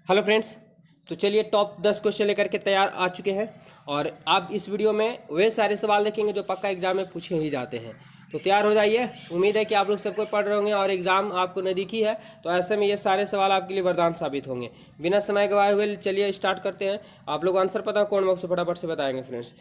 Hello friends. तो चलिए top 10 question लेकर के तैयार आ चुके हैं और आप इस वीडियो में वे सारे सवाल देखेंगे जो पक्का एग्जाम में पूछे ही जाते हैं। तो तैयार हो जाइए। उम्मीद है कि आप लोग सबको पढ़ रहे होंगे और एग्जाम आपको नज़दीकी है, तो ऐसे में ये सारे सवाल आपके लिए वरदान साबित होंगे। बिना समय गवाए हुए चलिए स्टार्ट करते हैं। आप लोग आंसर पता कौन बॉक्स फटाफट से बताएंगे फ्रेंड्स।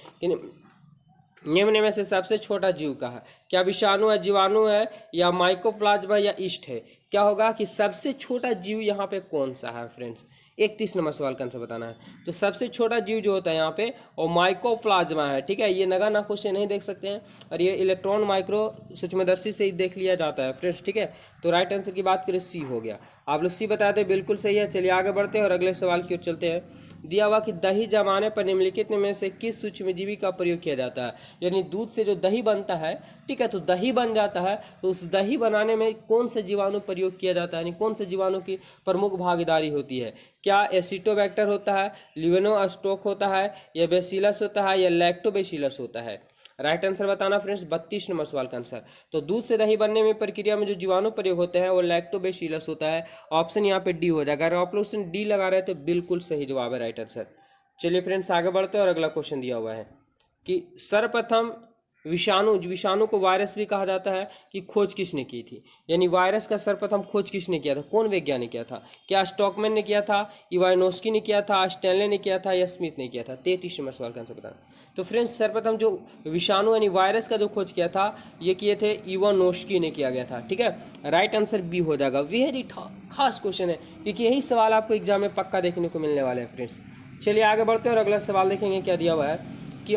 निम्न में से सबसे छोटा जीव का है? क्या विषाणु है, जीवाणु है, या माइकोप्लाज्मा या ईस्ट है? क्या होगा कि सबसे छोटा जीव यहाँ पे कौन सा है फ्रेंड्स? 31 नंबर सवाल का आंसर बताना है। तो सबसे छोटा जीव जो होता है यहाँ पे वो माइकोप्लाज्मा है। ठीक है, ये नगा नाखुश से नहीं देख सकते हैं और ये इलेक्ट्रॉन माइक्रो सूक्ष्मदर्शी से ही देख लिया जाता है फ्रेंड्स। ठीक है, तो राइट आंसर की बात करें सी हो गया। आप लोग सी बताए थे, बिल्कुल सही है। चलिए आगे बढ़ते हैं और अगले सवाल की ओर चलते हैं। दिया हुआ कि दही जमाने पर निम्नलिखित में से किस सूक्ष्मजीवी का प्रयोग किया जाता है? यानी दूध से जो दही बनता है, ठीक है, तो दही बन जाता है, तो उस दही बनाने में कौन से जीवाणु प्रयोग किया जाता है, यानी कौन से जीवाणु की प्रमुख भागीदारी होती है? क्या एसिटोबैक्टर होता है, लिवेनोस्टोक होता है, या बेसिलस होता है, या लैक्टोबेसिलस होता है? राइट आंसर बताना फ्रेंड्स, 32 नंबर सवाल का आंसर। तो दूध से दही बनने में प्रक्रिया में जो जीवाणु प्रयोग होते हैं वो लैक्टोबेसिलस होता है। ऑप्शन यहाँ पे डी हो जाएगा। अगर आप लोग ऑप्शन डी लगा रहे हैं तो बिल्कुल सही जवाब है, राइट आंसर। चलिए फ्रेंड्स आगे बढ़ते हैं और अगला क्वेश्चन दिया हुआ है कि सर्वप्रथम विषाणु को वायरस भी कहा जाता है कि खोज किसने की थी? यानी वायरस का सर्वप्रथम खोज किसने किया था, कौन वैज्ञानिक किया था? क्या स्टॉकमैन ने किया था, इवानोस्की ने किया था, स्टैनले ने किया था, या स्मिथ ने किया था? 33 नंबर सवाल का आंसर बताना। तो फ्रेंड्स सर्वप्रथम जो विषाणु यानी वायरस का जो खोज किया था ये किए थे इवानोस्की ने किया गया था। ठीक है, राइट आंसर बी हो जाएगा। वेरी खास क्वेश्चन है क्योंकि यही सवाल आपको एग्जाम में पक्का देखने को मिलने वाले हैं फ्रेंड्स। चलिए आगे बढ़ते हैं और अगला सवाल देखेंगे। क्या दिया हुआ है कि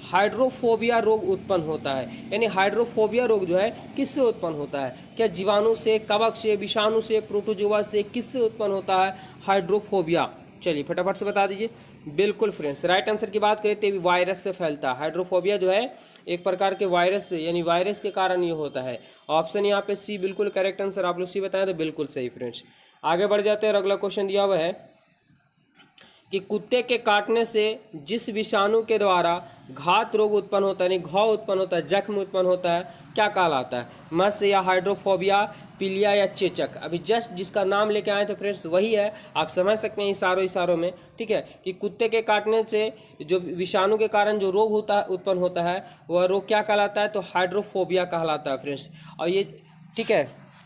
हाइड्रोफोबिया रोग उत्पन्न होता है? यानी हाइड्रोफोबिया रोग जो है किससे उत्पन्न होता है? क्या जीवाणु से, कवक से, विषाणु से, प्रोटोजोआ से, किससे उत्पन्न होता है हाइड्रोफोबिया? चलिए फटाफट से बता दीजिए। बिल्कुल फ्रेंड्स, राइट आंसर की बात करें तो वायरस से फैलता है। हाइड्रोफोबिया जो है एक प्रकार के वायरस से, यानी वायरस के कारण ये होता है। ऑप्शन यहाँ पे सी बिल्कुल करेक्ट आंसर। आप लोग सी बताएं तो बिल्कुल सही फ्रेंड्स। आगे बढ़ जाते हैं और अगला क्वेश्चन दिया हुआ है कि कुत्ते के काटने से जिस विषाणु के द्वारा घात रोग उत्पन्न होता है, यानी घाव उत्पन्न होता है, जख्म उत्पन्न होता है, क्या कहलाता है? मस या हाइड्रोफोबिया, पीलिया या चेचक? अभी जस्ट जिसका नाम लेके आए थे फ्रेंड्स वही है। आप समझ सकते हैं इशारों में। ठीक है, कि कुत्ते के काटने से जो विषाणु के कारण जो रोग होता है, उत्पन्न होता है, वह रोग क्या कहलाता है? तो हाइड्रोफोबिया कहलाता है फ्रेंड्स। और ये ठीक है,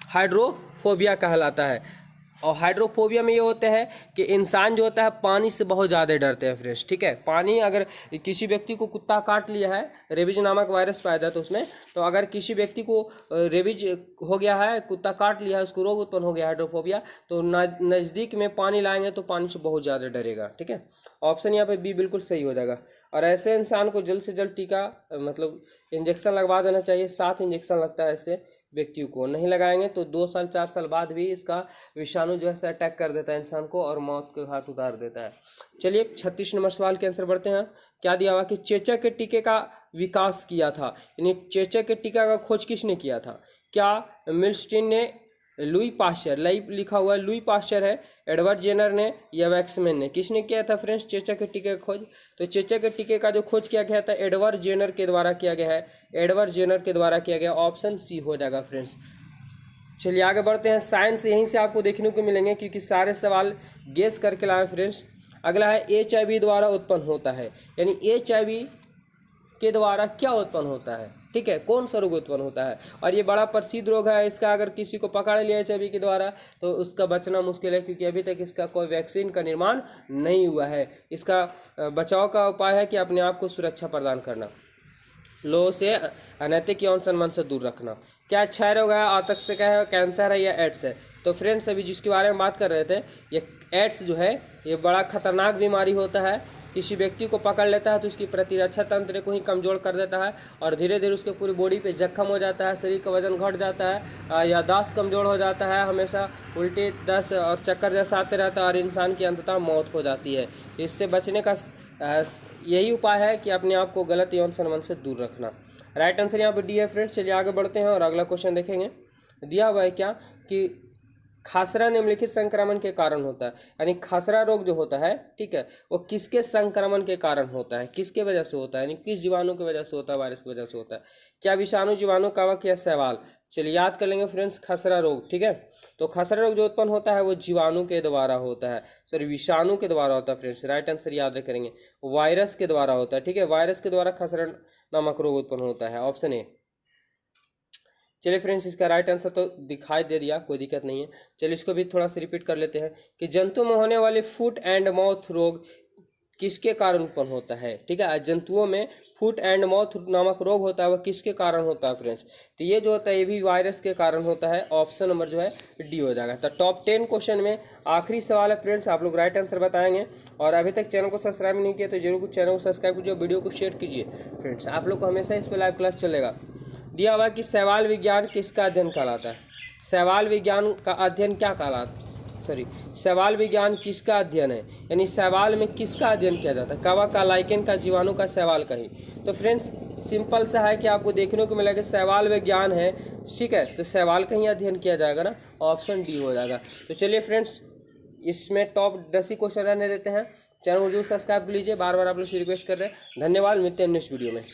हाइड्रोफोबिया कहलाता है। और हाइड्रोफोबिया में ये होता है कि इंसान जो होता है पानी से बहुत ज़्यादा डरते हैं फ्रेंड्स। ठीक है, पानी, अगर किसी व्यक्ति को कुत्ता काट लिया है, रेबीज नामक वायरस पाया था तो उसमें, तो अगर किसी व्यक्ति को रेबीज हो गया है, कुत्ता काट लिया है, उसको रोग उत्पन्न हो गया हाइड्रोफोबिया, तो नज़दीक में पानी लाएंगे तो पानी से बहुत ज़्यादा डरेगा। ठीक है, ऑप्शन यहाँ पे बी बिल्कुल सही हो जाएगा। और ऐसे इंसान को जल्द से जल्द टीका मतलब इंजेक्शन लगवा देना चाहिए। 7 इंजेक्शन लगता है ऐसे व्यक्तियों को। नहीं लगाएंगे तो 2 साल 4 साल बाद भी इसका विषाणु जो है अटैक कर देता है इंसान को और मौत के घाट उतार देता है। चलिए 36 नंबर सवाल के आंसर बढ़ते हैं। क्या दिया हुआ कि चेचक के टीके का विकास किया था, यानी चेचक के टीका का खोज किसने किया था? क्या मिल्स्टीन ने, लुई पाश्चर, लिखा हुआ है लुई पाश्चर है, एडवर्ड जेनर ने, या वैक्समैन ने? किसने किया था फ्रेंड्स चेचक के टीके का खोज? तो चेचक के टीके का जो खोज किया गया था एडवर्ड जेनर के द्वारा किया गया है। एडवर्ड जेनर के द्वारा किया गया। ऑप्शन सी हो जाएगा फ्रेंड्स। चलिए आगे बढ़ते हैं। साइंस यहीं से आपको देखने को मिलेंगे क्योंकि सारे सवाल गेस करके लाए फ्रेंड्स। अगला है HIV द्वारा उत्पन्न होता है, यानी HIV के द्वारा क्या उत्पन्न होता है? ठीक है, कौन सा रोग उत्पन्न होता है? और ये बड़ा प्रसिद्ध रोग है। इसका अगर किसी को पकड़ लिया HIV के द्वारा तो उसका बचना मुश्किल है क्योंकि अभी तक इसका कोई वैक्सीन का निर्माण नहीं हुआ है। इसका बचाव का उपाय है कि अपने आप को सुरक्षा प्रदान करना, लोगों से अनैतिक यौन संबंध से दूर रखना। क्या क्षय रोग है, आतंक से क्या है, कैंसर है, या एड्स है? तो फ्रेंड्स अभी जिसके बारे में बात कर रहे थे, ये एड्स जो है ये बड़ा खतरनाक बीमारी होता है। किसी व्यक्ति को पकड़ लेता है तो उसकी प्रतिरक्षा तंत्र को ही कमज़ोर कर देता है और धीरे धीरे उसके पूरी बॉडी पे जख्म हो जाता है, शरीर का वजन घट जाता है, याददाश्त कमज़ोर हो जाता है, हमेशा उल्टी दस्त और चक्कर जैसा आते रहता है और इंसान की अंततः मौत हो जाती है। इससे बचने का यही उपाय है कि अपने आप को गलत यौन संबंध से दूर रखना। राइट आंसर यहाँ पर डी है फ्रेंड्स। चलिए आगे बढ़ते हैं और अगला क्वेश्चन देखेंगे। दिया हुआ है क्या कि खासरा निम्नलिखित संक्रमण के कारण होता है, यानी खासरा रोग जो होता है, ठीक है, वो किसके संक्रमण के कारण होता है, किसके वजह से होता है, यानी किस जीवाणु की वजह से होता है, वायरस की वजह से होता है? क्या विषाणु, जीवाणु, कवक या शैवाल? चलिए याद कर लेंगे फ्रेंड्स, खसरा रोग। ठीक है, तो खसरा रोग जो उत्पन्न होता है वो जीवाणु के द्वारा होता है, सॉरी विषाणु के द्वारा होता है फ्रेंड्स। राइट आंसर याद करेंगे, वायरस के द्वारा होता है। ठीक है, वायरस के द्वारा खसरा नामक रोग उत्पन्न होता है, ऑप्शन ए। चलिए फ्रेंड्स, इसका राइट आंसर तो दिखाई दे दिया, कोई दिक्कत नहीं है। चलिए इसको भी थोड़ा सा रिपीट कर लेते हैं कि जंतु में होने वाले फुट एंड माउथ रोग किसके कारण उत्पन्न होता है। ठीक है, जंतुओं में फुट एंड माउथ नामक रोग होता है, वह किसके कारण होता है फ्रेंड्स। तो ये जो होता है ये भी वायरस के कारण होता है, ऑप्शन नंबर जो है डी हो जाएगा। तो टॉप 10 क्वेश्चन में आखिरी सवाल है फ्रेंड्स, आप लोग राइट आंसर बताएंगे। और अभी तक चैनल को सब्सक्राइब नहीं किया तो जरूर चैनल को सब्सक्राइब कीजिए, वीडियो को शेयर कीजिए फ्रेंड्स। आप लोग को हमेशा इस पर लाइव क्लास चलेगा। दिया हुआ कि शैवाल विज्ञान किसका अध्ययन कहलाता है। शैवाल विज्ञान का अध्ययन क्या कहलाता, सॉरी शैवाल विज्ञान किसका अध्ययन है, यानी शैवाल में किसका अध्ययन किया जाता है। कवक का, लाइकेन का, जीवाणु का, शैवाल का ही। तो फ्रेंड्स सिंपल सा है कि आपको देखने को मिलेगा शैवाल विज्ञान है। ठीक है, तो शैवाल का ही अध्ययन किया जाएगा ना, ऑप्शन डी हो जाएगा। तो चलिए फ्रेंड्स, इसमें टॉप 10 ही क्वेश्चन रहने देते हैं। चैनल को जरूर सब्सक्राइब कर लीजिए, बार बार आप लोग से रिक्वेस्ट कर रहे हैं। धन्यवाद, मिलते हैं नेक्स्ट वीडियो में।